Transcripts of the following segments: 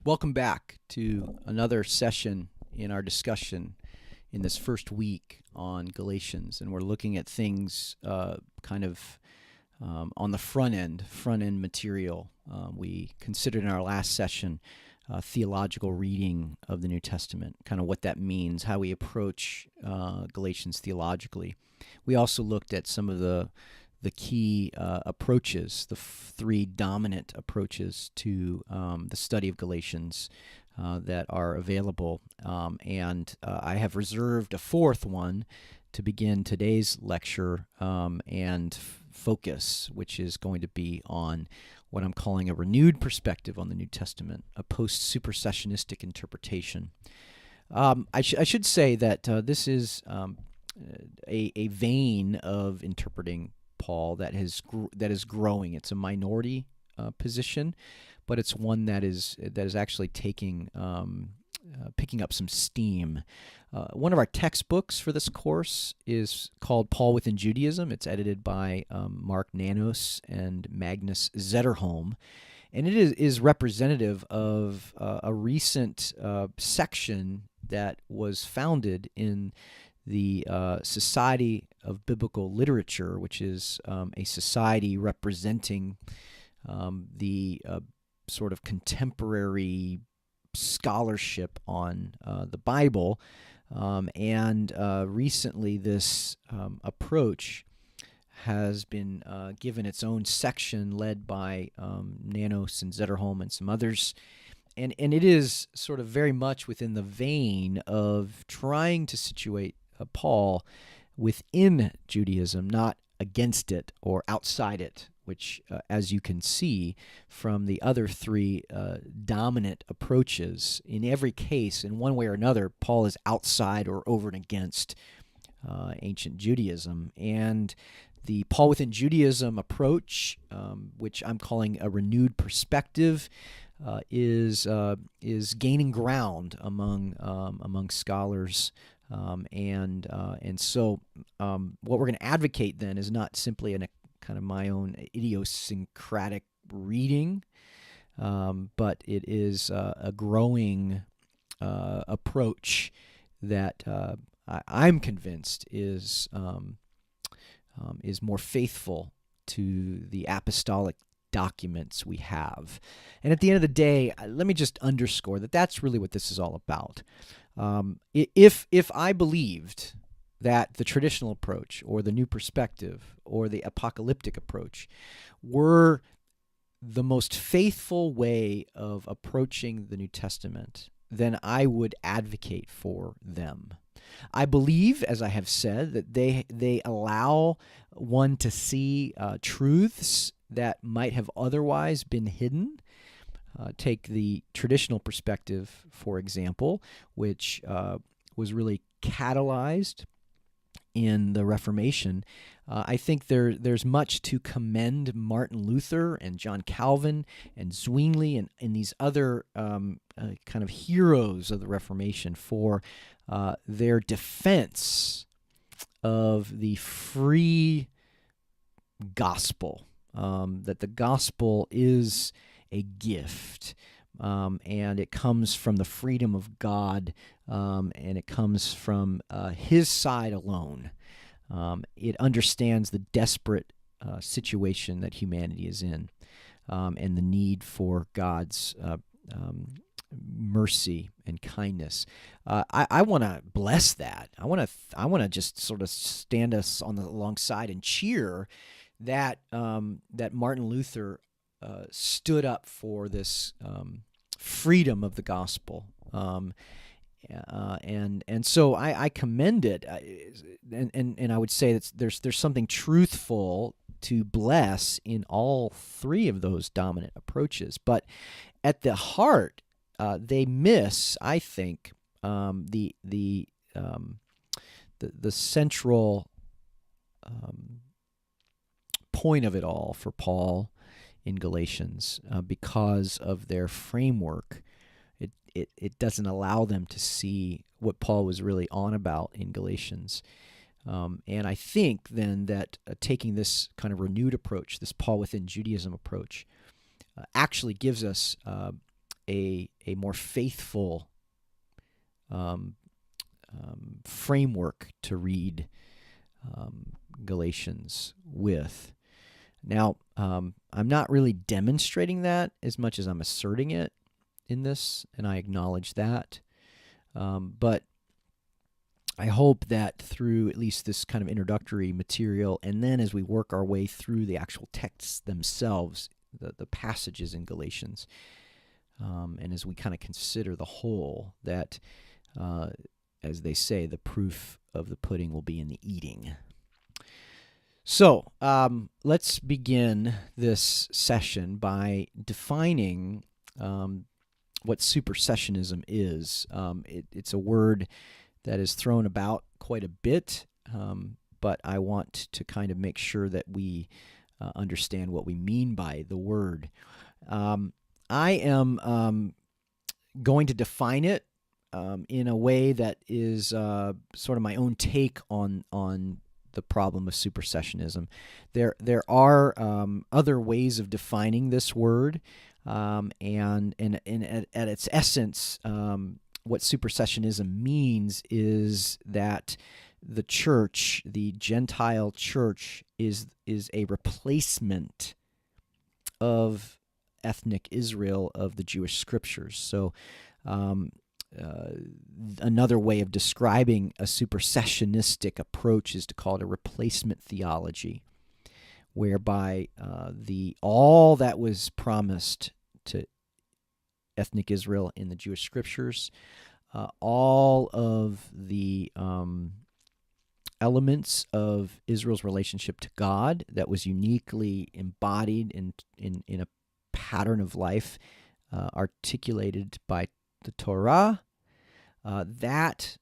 Welcome back to another session in our discussion in this first week on Galatians, and we're looking at things on the front end material. We considered in our last session theological reading of the New Testament, kind of what that means, how we approach Galatians theologically. We also looked at some of the key approaches, the three dominant approaches to the study of Galatians that are available. And I have reserved a fourth one to begin today's lecture and focus, which is going to be on what I'm calling a renewed perspective on the New Testament, a post-supersessionistic interpretation. I should say that this is a vein of interpreting Paul that is growing. It's a minority position, but it's one that is actually picking up some steam. One of our textbooks for this course is called Paul Within Judaism. It's edited by Mark Nanos and Magnus Zetterholm, and it is representative of a recent section that was founded in the Society of Biblical Literature, which is a society representing the sort of contemporary scholarship on the Bible. And recently this approach has been given its own section led by Nanos and Zetterholm and some others. And it is sort of very much within the vein of trying to situate Paul within Judaism, not against it or outside it, which, as you can see from the other three dominant approaches, in every case, in one way or another, Paul is outside or over and against ancient Judaism. And the Paul Within Judaism approach, which I'm calling a renewed perspective, is gaining ground among scholars. And so what we're going to advocate then is not simply a kind of my own idiosyncratic reading, but it is a growing approach that I'm convinced is more faithful to the apostolic documents we have. And at the end of the day, let me just underscore that that's really what this is all about. If I believed that the traditional approach or the new perspective or the apocalyptic approach were the most faithful way of approaching the New Testament, then I would advocate for them. I believe, as I have said, that they allow one to see truths that might have otherwise been hidden. Take the traditional perspective, for example, which was really catalyzed in the Reformation. I think there's much to commend Martin Luther and John Calvin and Zwingli and these other kind of heroes of the Reformation for their defense of the free gospel, that the gospel is a gift, and it comes from the freedom of God, and it comes from His side alone. It understands the desperate situation that humanity is in, and the need for God's mercy and kindness. I want to bless that. I want to just sort of stand us alongside and cheer that that Martin Luther stood up for this freedom of the gospel, and so I commend it, and I would say that there's something truthful to bless in all three of those dominant approaches, but at the heart, they miss, I think, the central point of it all for Paul in Galatians, because of their framework. It doesn't allow them to see what Paul was really on about in Galatians. And I think then that taking this kind of renewed approach, this Paul Within Judaism approach, actually gives us a more faithful framework to read Galatians with. Now, I'm not really demonstrating that as much as I'm asserting it in this, and I acknowledge that. But I hope that through at least this kind of introductory material, and then as we work our way through the actual texts themselves, the passages in Galatians, and as we kind of consider the whole, that, as they say, the proof of the pudding will be in the eating. So let's begin this session by defining what supersessionism is. It's a word that is thrown about quite a bit, but I want to kind of make sure that we understand what we mean by the word. I am going to define it in a way that is sort of my own take on the problem of supersessionism. There are other ways of defining this word, and at its essence, what supersessionism means is that the church, the Gentile church, is a replacement of ethnic Israel of the Jewish scriptures. So another way of describing a supersessionistic approach is to call it a replacement theology, whereby all that was promised to ethnic Israel in the Jewish scriptures, all of the elements of Israel's relationship to God that was uniquely embodied in a pattern of life articulated by the Torah, that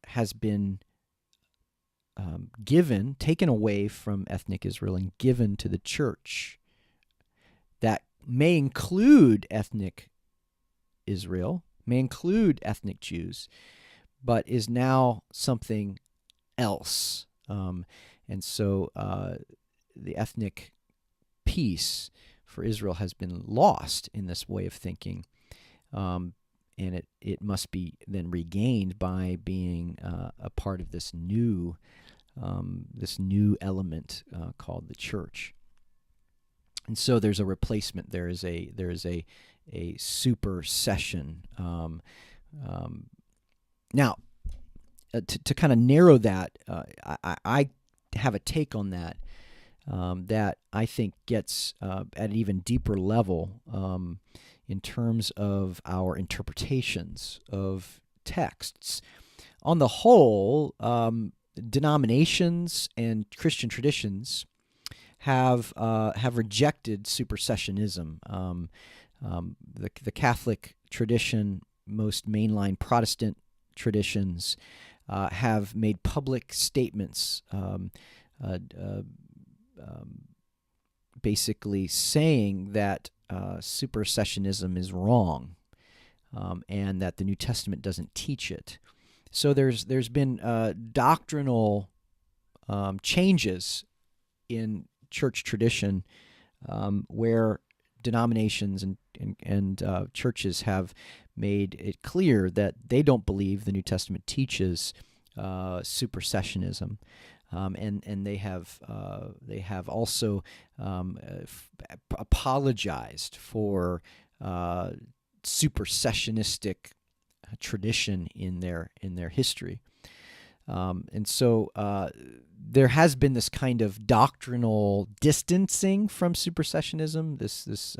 has been taken away from ethnic Israel and given to the church. That may include ethnic Israel, may include ethnic Jews, but is now something else. And so the ethnic piece for Israel has been lost in this way of thinking. And it must be then regained by being a part of this new element called the church. And so there's a replacement. There is a supersession. Now, to kind of narrow that, I have a take on that that I think gets at an even deeper level in terms of our interpretations of texts. On the whole, denominations and Christian traditions have rejected supersessionism. The Catholic tradition, most mainline Protestant traditions, have made public statements basically saying that supersessionism is wrong, and that the New Testament doesn't teach it. So there's been doctrinal changes in church tradition where denominations and churches have made it clear that they don't believe the New Testament teaches supersessionism. And they have also apologized for supersessionistic tradition in their history, and so there has been this kind of doctrinal distancing from supersessionism, this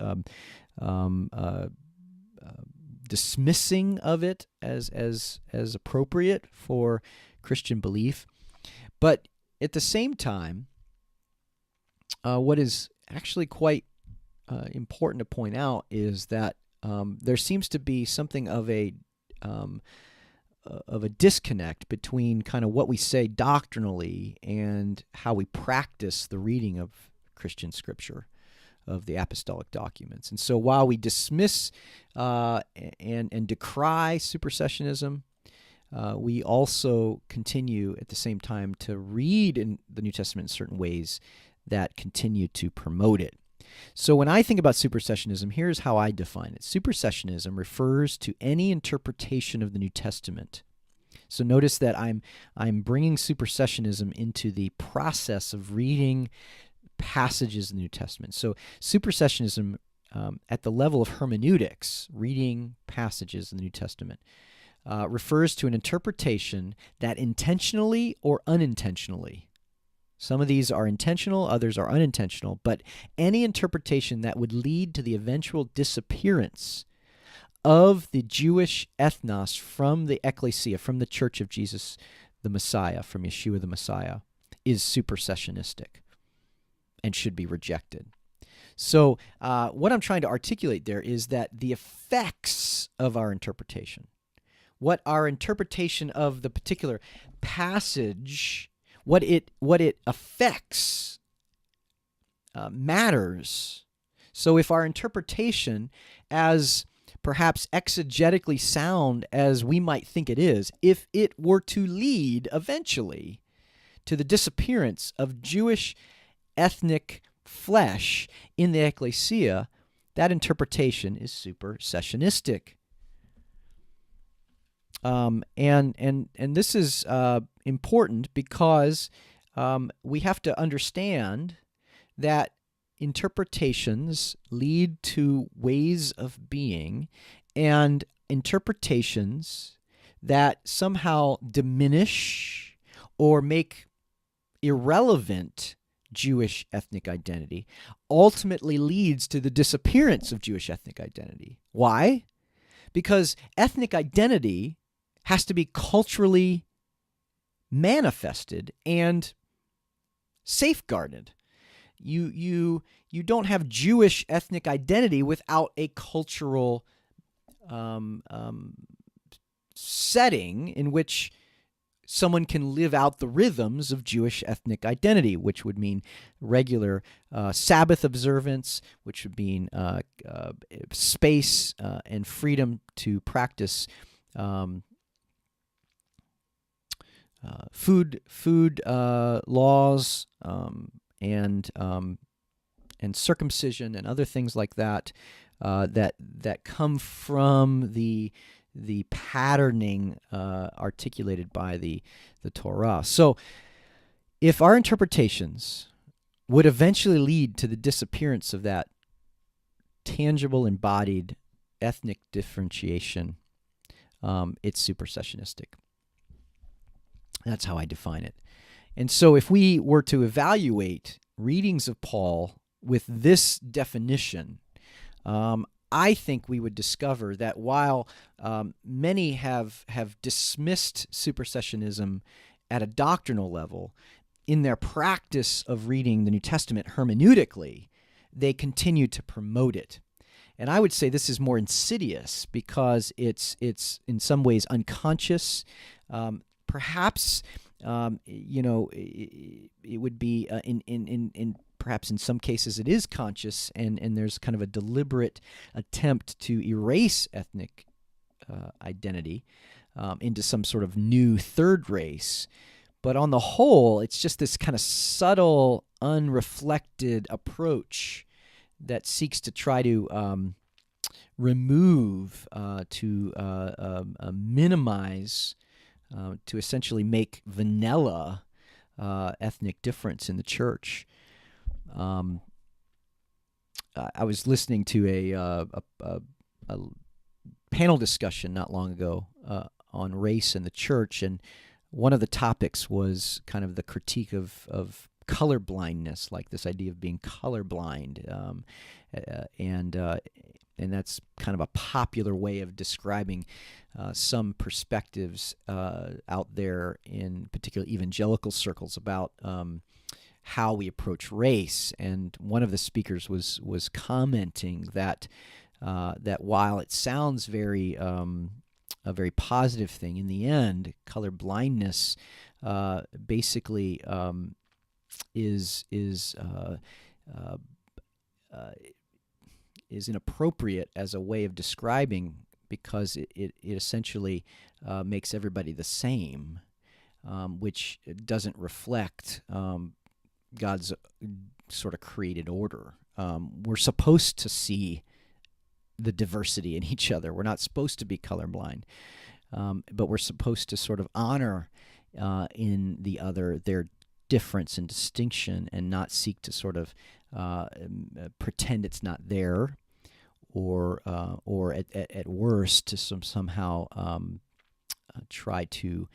dismissing of it as appropriate for Christian belief, but at the same time, what is actually quite important to point out is that there seems to be something of a disconnect between kind of what we say doctrinally and how we practice the reading of Christian scripture, of the apostolic documents. And so while we dismiss and decry supersessionism, we also continue at the same time to read in the New Testament in certain ways that continue to promote it. So when I think about supersessionism, here's how I define it. Supersessionism refers to any interpretation of the New Testament. So notice that I'm bringing supersessionism into the process of reading passages in the New Testament. So supersessionism at the level of hermeneutics, reading passages in the New Testament, refers to an interpretation that intentionally or unintentionally, some of these are intentional, others are unintentional, but any interpretation that would lead to the eventual disappearance of the Jewish ethnos from the ecclesia, from the Church of Jesus the Messiah, from Yeshua the Messiah, is supersessionistic and should be rejected. So what I'm trying to articulate there is that the effects of our interpretation, what our interpretation of the particular passage, what it affects, matters. So if our interpretation, as perhaps exegetically sound as we might think it is, if it were to lead eventually to the disappearance of Jewish ethnic flesh in the ecclesia, that interpretation is supersessionistic. And this is important because we have to understand that interpretations lead to ways of being, and interpretations that somehow diminish or make irrelevant Jewish ethnic identity ultimately leads to the disappearance of Jewish ethnic identity. Why? Because ethnic identity has to be culturally manifested and safeguarded. You don't have Jewish ethnic identity without a cultural setting in which someone can live out the rhythms of Jewish ethnic identity, which would mean regular Sabbath observance, which would mean space and freedom to practice food laws and circumcision and other things like that that come from the patterning articulated by the Torah. So if our interpretations would eventually lead to the disappearance of that tangible, embodied ethnic differentiation, it's supersessionistic. That's how I define it. And so if we were to evaluate readings of Paul with this definition, I think we would discover that while many have dismissed supersessionism at a doctrinal level, in their practice of reading the New Testament hermeneutically, they continue to promote it. And I would say this is more insidious because it's in some ways unconscious. Perhaps it would be in perhaps in some cases it is conscious, and there's kind of a deliberate attempt to erase ethnic identity into some sort of new third race. But on the whole, it's just this kind of subtle, unreflected approach that seeks to try to remove, to minimize, to essentially make vanilla ethnic difference in the church. I was listening to a panel discussion not long ago on race in the church, and one of the topics was kind of the critique of color blindness, like this idea of being colorblind, and that's kind of a popular way of describing some perspectives out there in particular evangelical circles about how we approach race. And one of the speakers was commenting that while it sounds a very positive thing, in the end, color blindness basically is inappropriate as a way of describing, because it essentially makes everybody the same, which doesn't reflect God's sort of created order. we're supposed to see the diversity in each other. We're not supposed to be colorblind, but we're supposed to sort of honor in the other their difference and distinction, and not seek to sort of pretend it's not there, or at worst to somehow try to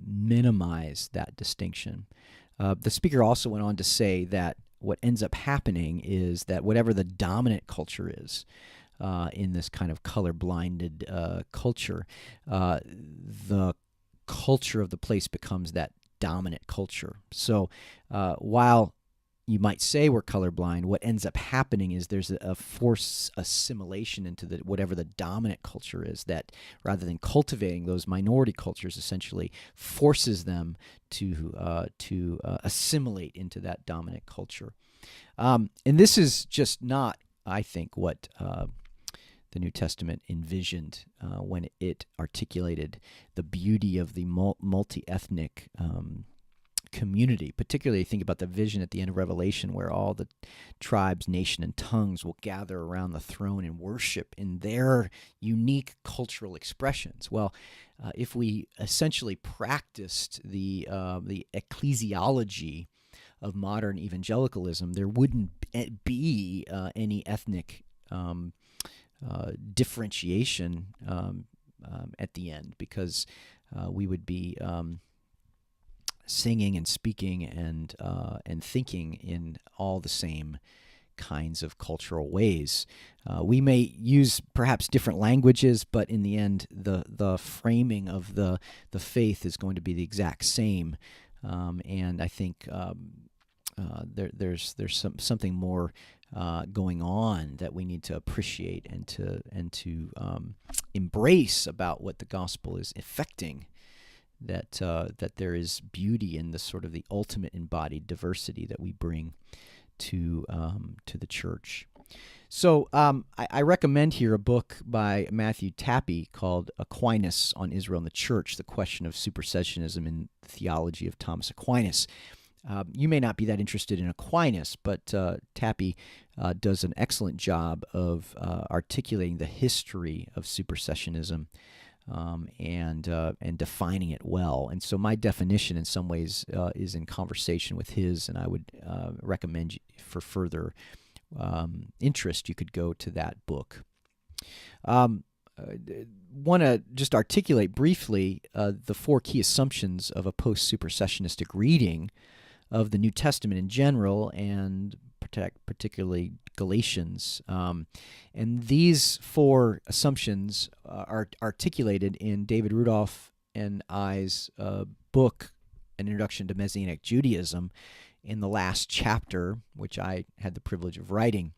minimize that distinction. The speaker also went on to say that what ends up happening is that whatever the dominant culture is in this kind of color-blinded culture, the culture of the place becomes that dominant culture. So while you might say we're colorblind, what ends up happening is there's a forced assimilation into whatever the dominant culture is, that rather than cultivating those minority cultures, essentially forces them to assimilate into that dominant culture. And this is just not, I think, what the New Testament envisioned when it articulated the beauty of the multi-ethnic community. Particularly, think about the vision at the end of Revelation, where all the tribes, nation, and tongues will gather around the throne and worship in their unique cultural expressions. Well, if we essentially practiced the ecclesiology of modern evangelicalism, there wouldn't be any ethnic differentiation at the end, because we would be singing and speaking and thinking in all the same kinds of cultural ways. We may use perhaps different languages, but in the end, the framing of the faith is going to be the exact same. And I think there's something more going on that we need to appreciate and to embrace about what the gospel is effecting. That there is beauty in the sort of the ultimate embodied diversity that we bring to the church. So I recommend here a book by Matthew Tappy called Aquinas on Israel and the Church: The Question of Supersessionism in the Theology of Thomas Aquinas. You may not be that interested in Aquinas, but Tappy does an excellent job of articulating the history of supersessionism and defining it well. And so my definition in some ways is in conversation with his, and I would recommend you, for further interest, you could go to that book. Want to just articulate briefly the four key assumptions of a post-supersessionistic reading of the New Testament in general, and particularly Galatians. And these four assumptions are articulated in David Rudolph and I's book, An Introduction to Messianic Judaism, in the last chapter, which I had the privilege of writing.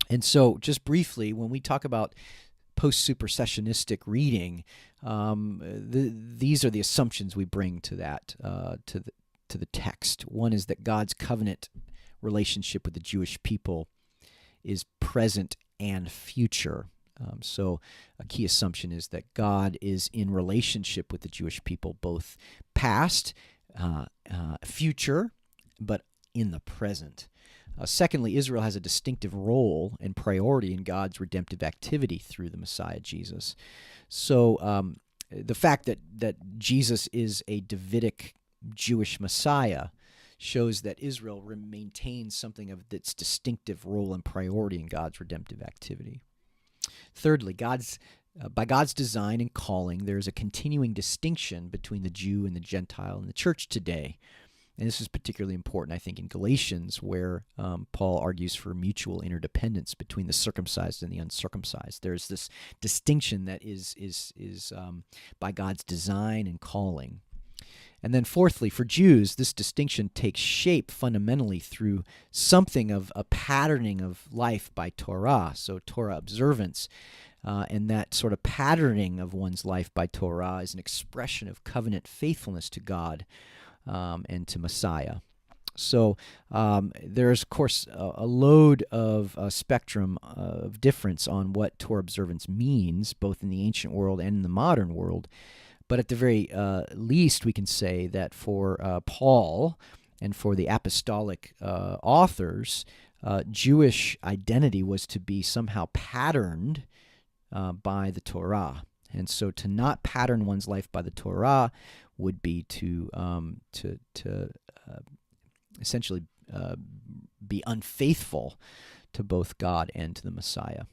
And so, just briefly, when we talk about post-supersessionistic reading, these are the assumptions we bring to that to the text. One is that God's covenant relationship with the Jewish people is present and future. So a key assumption is that God is in relationship with the Jewish people, both past, future, but in the present. Secondly, Israel has a distinctive role and priority in God's redemptive activity through the Messiah, Jesus. So the fact that Jesus is a Davidic Jewish Messiah shows that Israel maintains something of its distinctive role and priority in God's redemptive activity. Thirdly, by God's design and calling, there is a continuing distinction between the Jew and the Gentile in the church today. And this is particularly important, I think, in Galatians, where Paul argues for mutual interdependence between the circumcised and the uncircumcised. There's this distinction that is by God's design and calling. And then fourthly, for Jews, this distinction takes shape fundamentally through something of a patterning of life by Torah, so Torah observance. And that sort of patterning of one's life by Torah is an expression of covenant faithfulness to God and to Messiah. So there's, of course, a load of spectrum of difference on what Torah observance means, both in the ancient world and in the modern world. But at the very least, we can say that for Paul And for the apostolic authors, Jewish identity was to be somehow patterned by the Torah. And so to not pattern one's life by the Torah would be to essentially be unfaithful to both God and to the Messiah.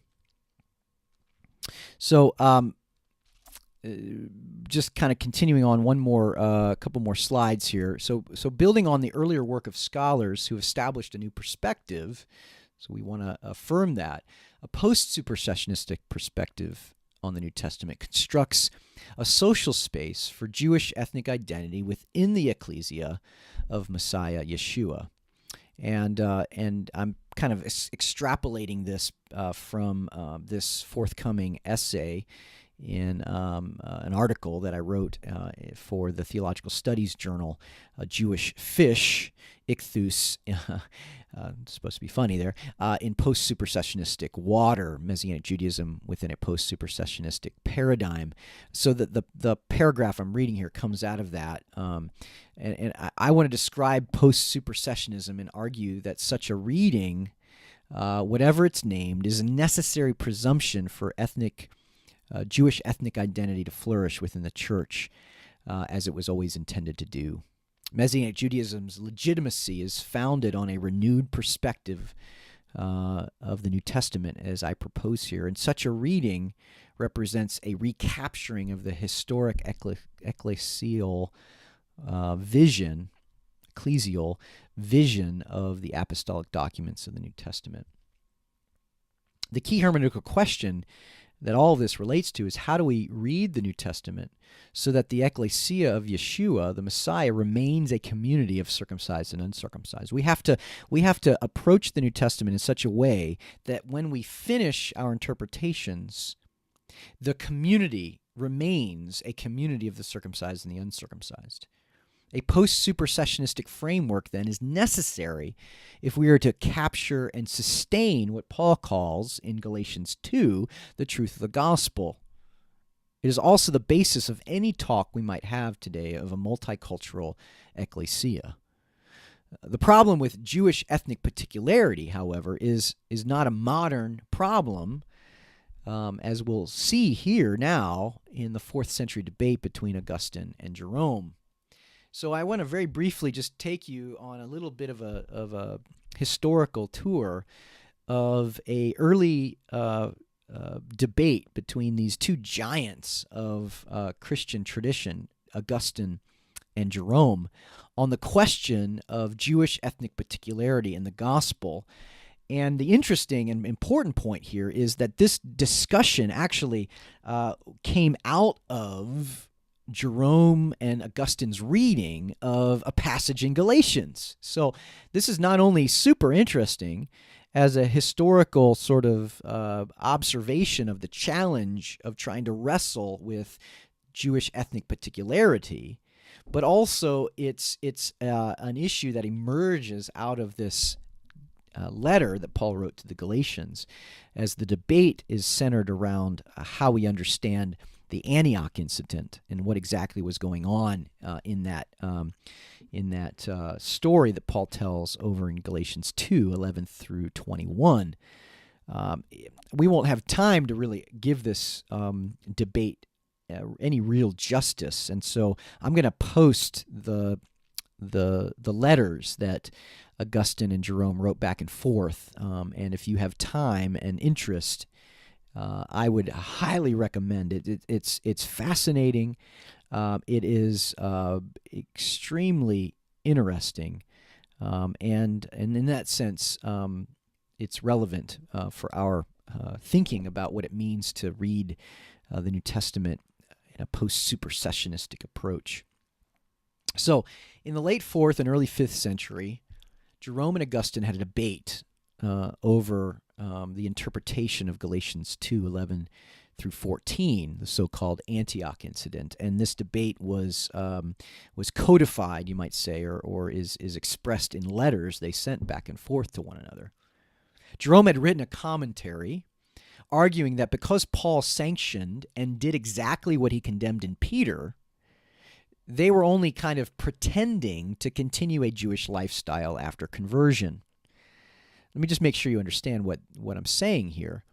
So just kind of continuing on a couple more slides here. So building on the earlier work of scholars who established a new perspective, so we want to affirm that, a post-supersessionistic perspective on the New Testament constructs a social space for Jewish ethnic identity within the ecclesia of Messiah Yeshua. And I'm kind of extrapolating this from this forthcoming essay in an article that I wrote for the Theological Studies Journal, Jewish Fish, Ichthus, it's supposed to be funny there, in Post-Supersessionistic Water, Messianic Judaism within a Post-Supersessionistic Paradigm. So that the paragraph I'm reading here comes out of that. And I want to describe Post-Supersessionism and argue that such a reading, whatever it's named, is a necessary presumption for Jewish ethnic identity to flourish within the church, as it was always intended to do. Messianic Judaism's legitimacy is founded on a renewed perspective of the New Testament, as I propose here, and such a reading represents a recapturing of the historic ecclesial vision of the apostolic documents of the New Testament. The key hermeneutical question that all of this relates to is, how do we read the New Testament so that the ecclesia of Yeshua, the Messiah, remains a community of circumcised and uncircumcised? We have to approach the New Testament in such a way that when we finish our interpretations, the community remains a community of the circumcised and the uncircumcised. A post-supersessionistic framework, then, is necessary if we are to capture and sustain what Paul calls, in Galatians 2, the truth of the gospel. It is also the basis of any talk we might have today of a multicultural ecclesia. The problem with Jewish ethnic particularity, however, is not a modern problem, as we'll see here now in the 4th century debate between Augustine and Jerome. So I want to very briefly just take you on a little bit of a historical tour of a early debate between these two giants of Christian tradition, Augustine and Jerome, on the question of Jewish ethnic particularity in the gospel. And the interesting and important point here is that this discussion actually came out of Jerome and Augustine's reading of a passage in Galatians. So this is not only super interesting as a historical sort of observation of the challenge of trying to wrestle with Jewish ethnic particularity, but also it's an issue that emerges out of this letter that Paul wrote to the Galatians, as the debate is centered around how we understand the Antioch incident and what exactly was going on in that story that Paul tells over in Galatians 2, 11 through 21. We won't have time to really give this debate any real justice, and so I'm going to post the letters that Augustine and Jerome wrote back and forth, and if you have time and interest, I would highly recommend it. It's fascinating. It is extremely interesting, and in that sense, it's relevant for our thinking about what it means to read the New Testament in a post-supersessionistic approach. So, in the late 4th and early 5th century, Jerome and Augustine had a debate over the interpretation of Galatians 2, 11 through 14, the so-called Antioch incident. And this debate was codified, you might say, or is expressed in letters they sent back and forth to one another. Jerome had written a commentary arguing that because Paul sanctioned and did exactly what he condemned in Peter, they were only kind of pretending to continue a Jewish lifestyle after conversion. Let me just make sure you understand what I'm saying here.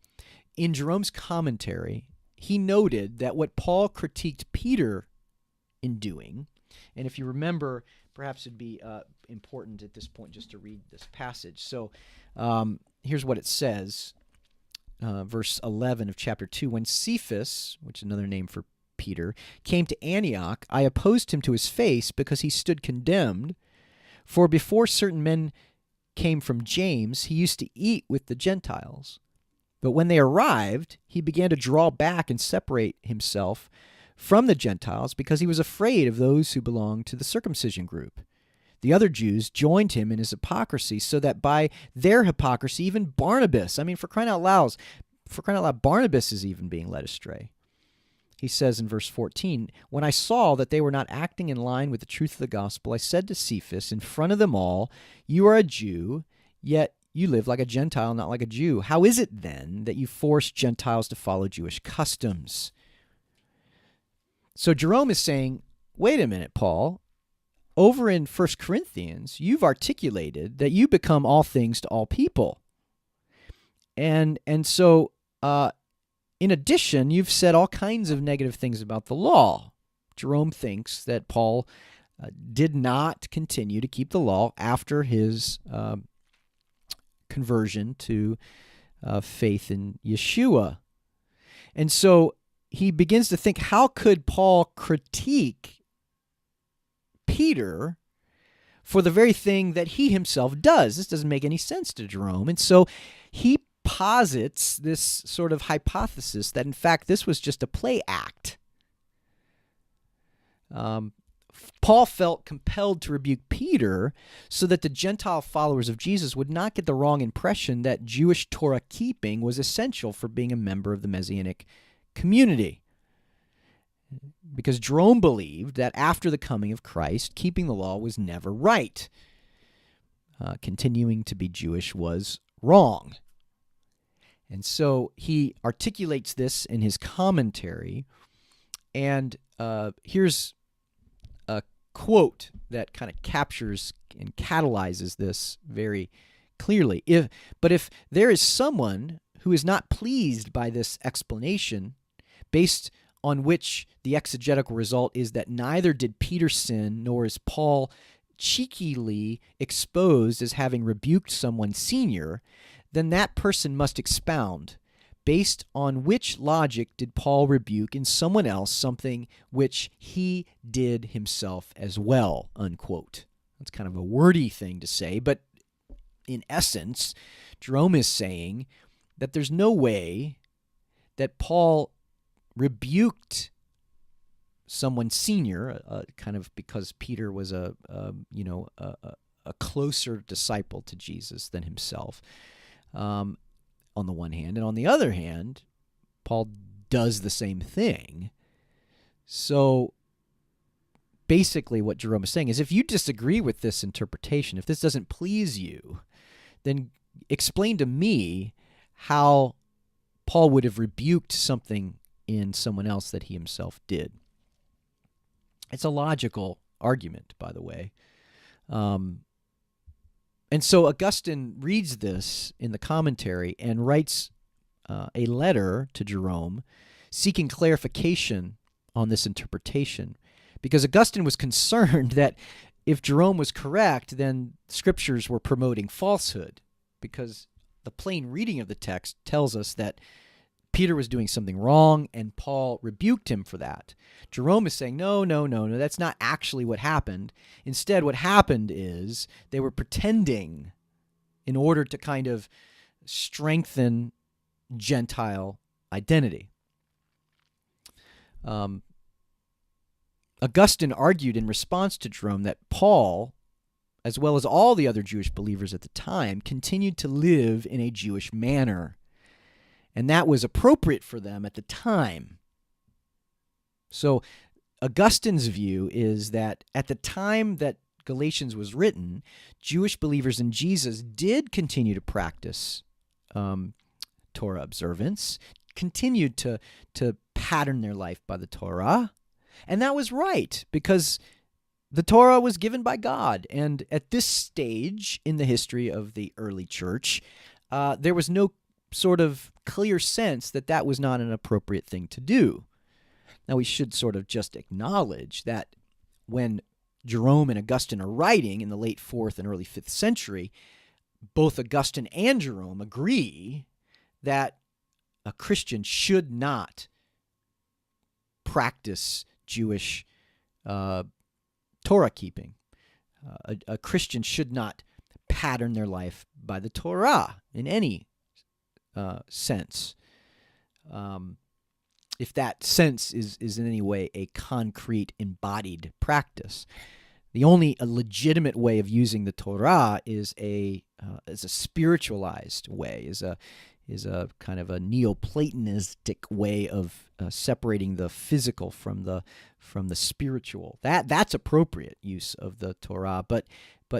In Jerome's commentary, he noted that what Paul critiqued Peter in doing, and if you remember, perhaps it'd be important at this point just to read this passage. So here's what it says, verse 11 of chapter 2. When Cephas, which is another name for Peter, came to Antioch, I opposed him to his face because he stood condemned. For before certain men came from James, he used to eat with the Gentiles. But when they arrived, he began to draw back and separate himself from the Gentiles because he was afraid of those who belonged to the circumcision group. The other Jews joined him in his hypocrisy, so that by their hypocrisy, even Barnabas, for crying out loud, Barnabas is even being led astray. He says in verse 14, when I saw that they were not acting in line with the truth of the gospel, I said to Cephas in front of them all, you are a Jew, yet you live like a Gentile, not like a Jew. How is it then that you force Gentiles to follow Jewish customs? So Jerome is saying, wait a minute, Paul. Over in 1 Corinthians, you've articulated that you become all things to all people. And so in addition, you've said all kinds of negative things about the law. Jerome thinks that Paul did not continue to keep the law after his conversion to faith in Yeshua. And so he begins to think, how could Paul critique Peter for the very thing that he himself does? This doesn't make any sense to Jerome. And so he posits this sort of hypothesis that, in fact, this was just a play act. Paul felt compelled to rebuke Peter so that the Gentile followers of Jesus would not get the wrong impression that Jewish Torah keeping was essential for being a member of the messianic community. Because Jerome believed that after the coming of Christ, keeping the law was never right. Continuing to be Jewish was wrong. And so he articulates this in his commentary, and here's a quote that kind of captures and catalyzes this very clearly. But if there is someone who is not pleased by this explanation, based on which the exegetical result is that neither did Peter sin, nor is Paul cheekily exposed as having rebuked someone senior, then that person must expound, based on which logic did Paul rebuke in someone else something which he did himself as well, unquote. That's kind of a wordy thing to say, but in essence, Jerome is saying that there's no way that Paul rebuked someone senior, kind of because Peter was a closer disciple to Jesus than himself, on the one hand, and on the other hand, Paul does the same thing. So basically what Jerome is saying is, if you disagree with this interpretation, if this doesn't please you, then explain to me how Paul would have rebuked something in someone else that he himself did. It's a logical argument, by the way. And so Augustine reads this in the commentary and writes a letter to Jerome seeking clarification on this interpretation, because Augustine was concerned that if Jerome was correct, then scriptures were promoting falsehood, because the plain reading of the text tells us that Peter was doing something wrong, and Paul rebuked him for that. Jerome is saying, no, that's not actually what happened. Instead, what happened is they were pretending in order to kind of strengthen Gentile identity. Augustine argued in response to Jerome that Paul, as well as all the other Jewish believers at the time, continued to live in a Jewish manner, and that was appropriate for them at the time. So Augustine's view is that at the time that Galatians was written, Jewish believers in Jesus did continue to practice Torah observance, continued to pattern their life by the Torah, And that was right, because the Torah was given by God. And at this stage in the history of the early church, there was no sort of clear sense that that was not an appropriate thing to do. Now, we should sort of just acknowledge that when Jerome and Augustine are writing in the late 4th and early 5th century, both Augustine and Jerome agree that a Christian should not practice Jewish Torah keeping. A Christian should not pattern their life by the Torah in any sense. If that sense is in any way a concrete, embodied practice. The only legitimate way of using the Torah is a spiritualized way, is a kind of a Neoplatonistic way of separating the physical from the spiritual. That's appropriate use of the Torah, but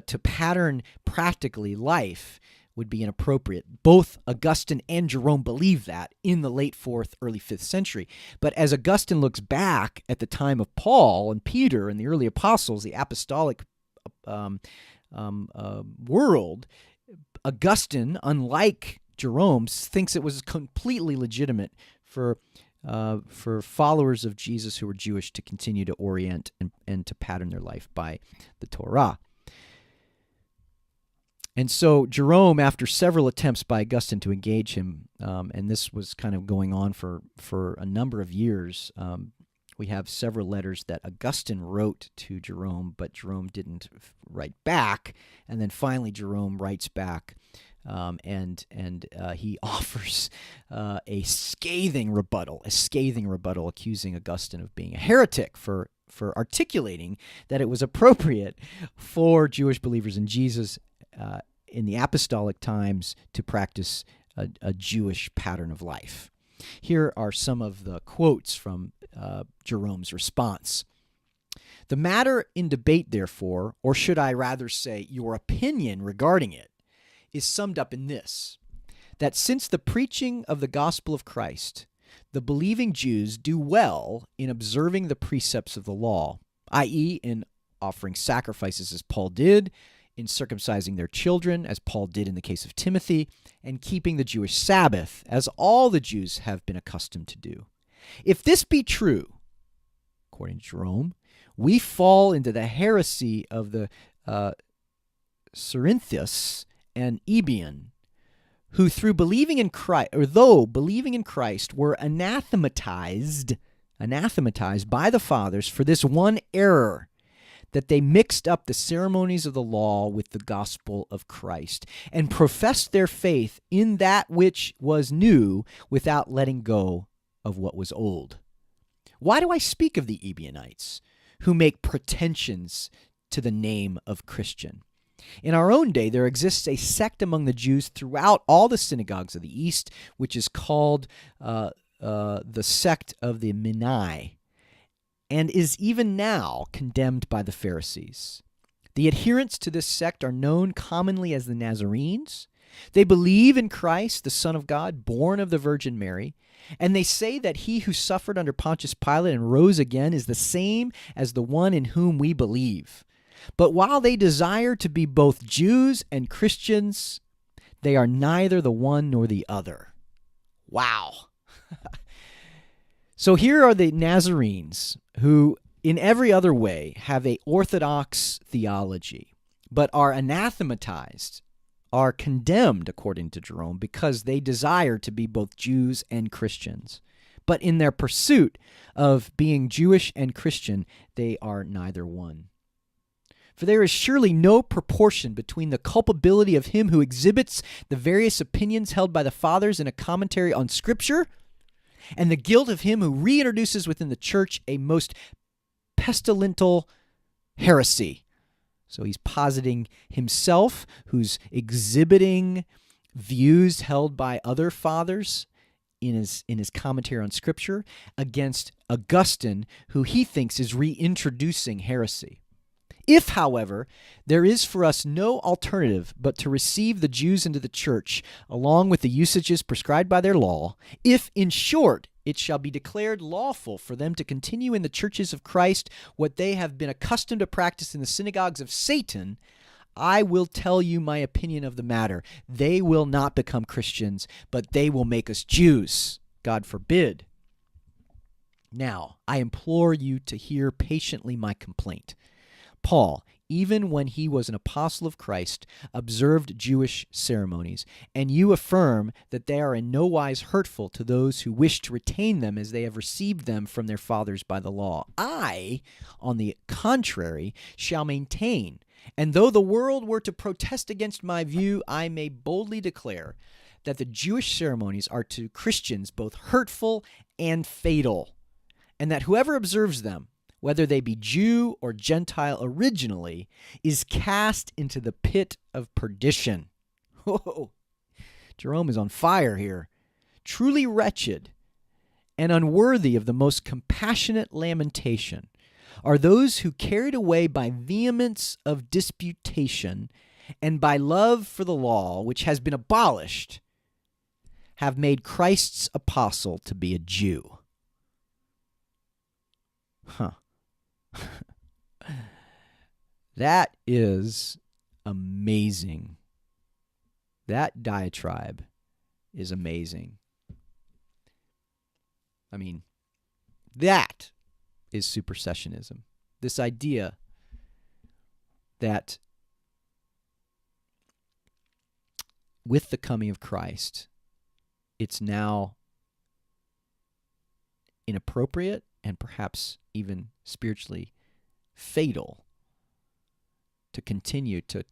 to pattern practically life would be inappropriate. Both Augustine and Jerome believe that in the late 4th, early 5th century. But as Augustine looks back at the time of Paul and Peter and the early apostles, the apostolic world, Augustine, unlike Jerome, thinks it was completely legitimate for followers of Jesus who were Jewish to continue to orient and to pattern their life by the Torah. And so Jerome, after several attempts by Augustine to engage him, and this was kind of going on for a number of years, we have several letters that Augustine wrote to Jerome, but Jerome didn't write back. And then finally Jerome writes back, and he offers a scathing rebuttal, accusing Augustine of being a heretic for articulating that it was appropriate for Jewish believers in Jesus in the apostolic times to practice a Jewish pattern of life. Here are some of the quotes from Jerome's response. The matter in debate, therefore, or should I rather say your opinion regarding it, is summed up in this, that since the preaching of the gospel of Christ, the believing Jews do well in observing the precepts of the law, i.e., in offering sacrifices as Paul did, in circumcising their children, as Paul did in the case of Timothy, and keeping the Jewish Sabbath, as all the Jews have been accustomed to do. If this be true, according to Jerome, we fall into the heresy of the Cerinthius and Ebion, who through believing in Christ, or though believing in Christ, were anathematized by the fathers for this one error, that they mixed up the ceremonies of the law with the gospel of Christ, and professed their faith in that which was new without letting go of what was old. Why do I speak of the Ebionites, who make pretensions to the name of Christian? In our own day, there exists a sect among the Jews throughout all the synagogues of the East, which is called the sect of the Mennai, and is even now condemned by the Pharisees. The adherents to this sect are known commonly as the Nazarenes. They believe in Christ, the Son of God, born of the Virgin Mary, and they say that he who suffered under Pontius Pilate and rose again is the same as the one in whom we believe. But while they desire to be both Jews and Christians, they are neither the one nor the other. Wow. So here are the Nazarenes who, in every other way, have a orthodox theology, but are anathematized, are condemned, according to Jerome, because they desire to be both Jews and Christians. But in their pursuit of being Jewish and Christian, they are neither one. For there is surely no proportion between the culpability of him who exhibits the various opinions held by the fathers in a commentary on Scripture, and the guilt of him who reintroduces within the church a most pestilential heresy. So he's positing himself, who's exhibiting views held by other fathers in his commentary on Scripture, against Augustine, who he thinks is reintroducing heresy. If, however, there is for us no alternative but to receive the Jews into the church, along with the usages prescribed by their law, if, in short, it shall be declared lawful for them to continue in the churches of Christ what they have been accustomed to practice in the synagogues of Satan, I will tell you my opinion of the matter. They will not become Christians, but they will make us Jews. God forbid. Now, I implore you to hear patiently my complaint. Paul, even when he was an apostle of Christ, observed Jewish ceremonies, and you affirm that they are in no wise hurtful to those who wish to retain them as they have received them from their fathers by the law. I, on the contrary, shall maintain, and though the world were to protest against my view, I may boldly declare that the Jewish ceremonies are to Christians both hurtful and fatal, and that whoever observes them, whether they be Jew or Gentile originally, is cast into the pit of perdition. Whoa. Jerome is on fire here. Truly wretched and unworthy of the most compassionate lamentation are those who, carried away by vehemence of disputation and by love for the law, which has been abolished, have made Christ's apostle to be a Jew. Huh. That is amazing. That diatribe is amazing. I mean, that is supersessionism. This idea that with the coming of Christ, it's now inappropriate and perhaps even spiritually fatal to continue to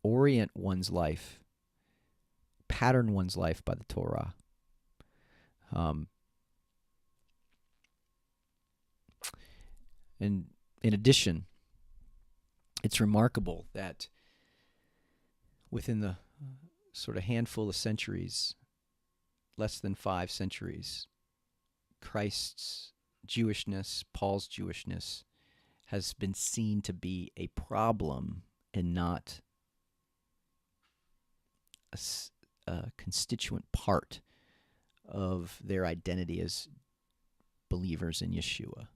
orient one's life, pattern one's life by the Torah. And in addition, it's remarkable that within the sort of handful of centuries, less than 5 centuries, Christ's Jewishness, Paul's Jewishness, has been seen to be a problem and not a constituent part of their identity as believers in Yeshua.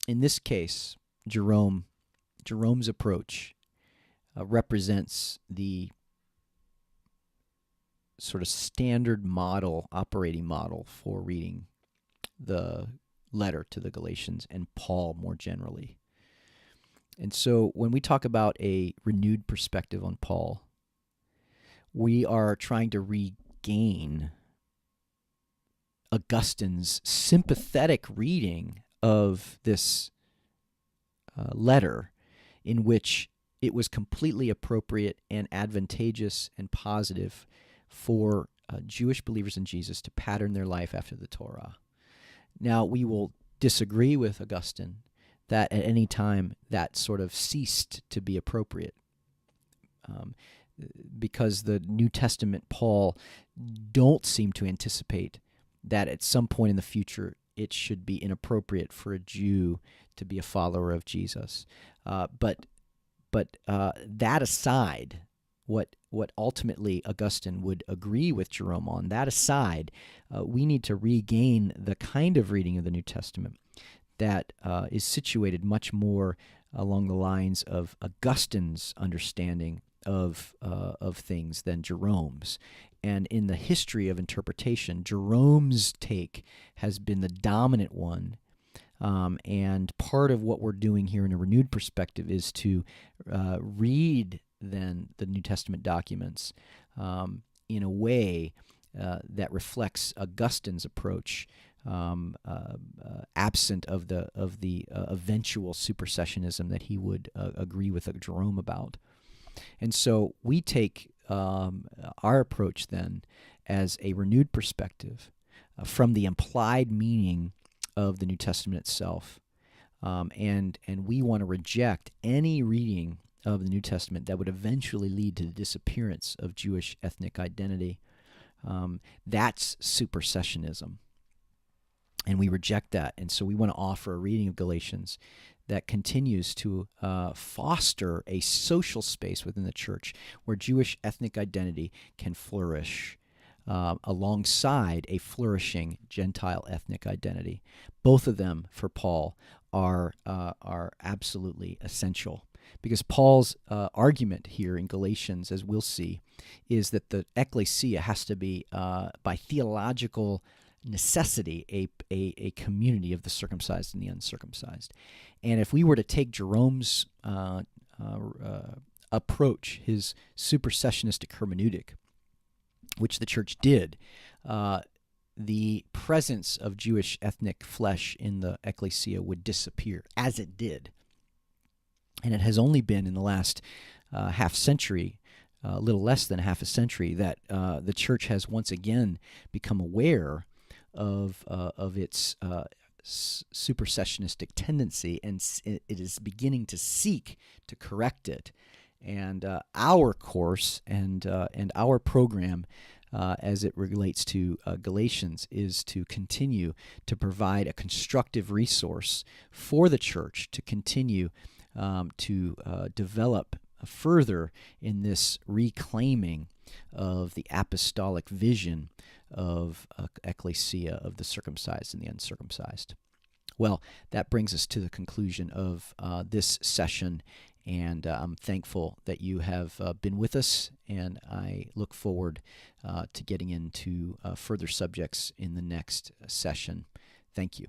In this case, Jerome's approach represents the sort of standard model, operating model for reading the letter to the Galatians and Paul more generally. And so when we talk about a renewed perspective on Paul, we are trying to regain Augustine's sympathetic reading of this letter, in which it was completely appropriate and advantageous and positive for Jewish believers in Jesus to pattern their life after the Torah. Now, we will disagree with Augustine that at any time that sort of ceased to be appropriate, because the New Testament, Paul, don't seem to anticipate that at some point in the future it should be inappropriate for a Jew to be a follower of Jesus. But that aside, what ultimately Augustine would agree with Jerome on, that aside, we need to regain the kind of reading of the New Testament that is situated much more along the lines of Augustine's understanding of things than Jerome's. And in the history of interpretation, Jerome's take has been the dominant one. And part of what we're doing here in a renewed perspective is to read then the New Testament documents in a way that reflects Augustine's approach, absent of the eventual supersessionism that he would agree with Jerome about. And so we take our approach then as a renewed perspective from the implied meaning of the New Testament itself, and we want to reject any reading of the New Testament that would eventually lead to the disappearance of Jewish ethnic identity. That's supersessionism. And we reject that. And so we want to offer a reading of Galatians that continues to foster a social space within the church where Jewish ethnic identity can flourish alongside a flourishing Gentile ethnic identity. Both of them, for Paul, are absolutely essential. Because Paul's argument here in Galatians, as we'll see, is that the ecclesia has to be, by theological necessity, a community of the circumcised and the uncircumcised. And if we were to take Jerome's approach, his supersessionistic hermeneutic, which the church did, the presence of Jewish ethnic flesh in the ecclesia would disappear, as it did. And it has only been in the last half century, a little less than half a century, that the church has once again become aware of its supersessionistic tendency, and it is beginning to seek to correct it. And our course and our program, as it relates to Galatians, is to continue to provide a constructive resource for the church to continue to develop further in this reclaiming of the apostolic vision of ecclesia, of the circumcised and the uncircumcised. Well, that brings us to the conclusion of this session, and I'm thankful that you have been with us, and I look forward to getting into further subjects in the next session. Thank you.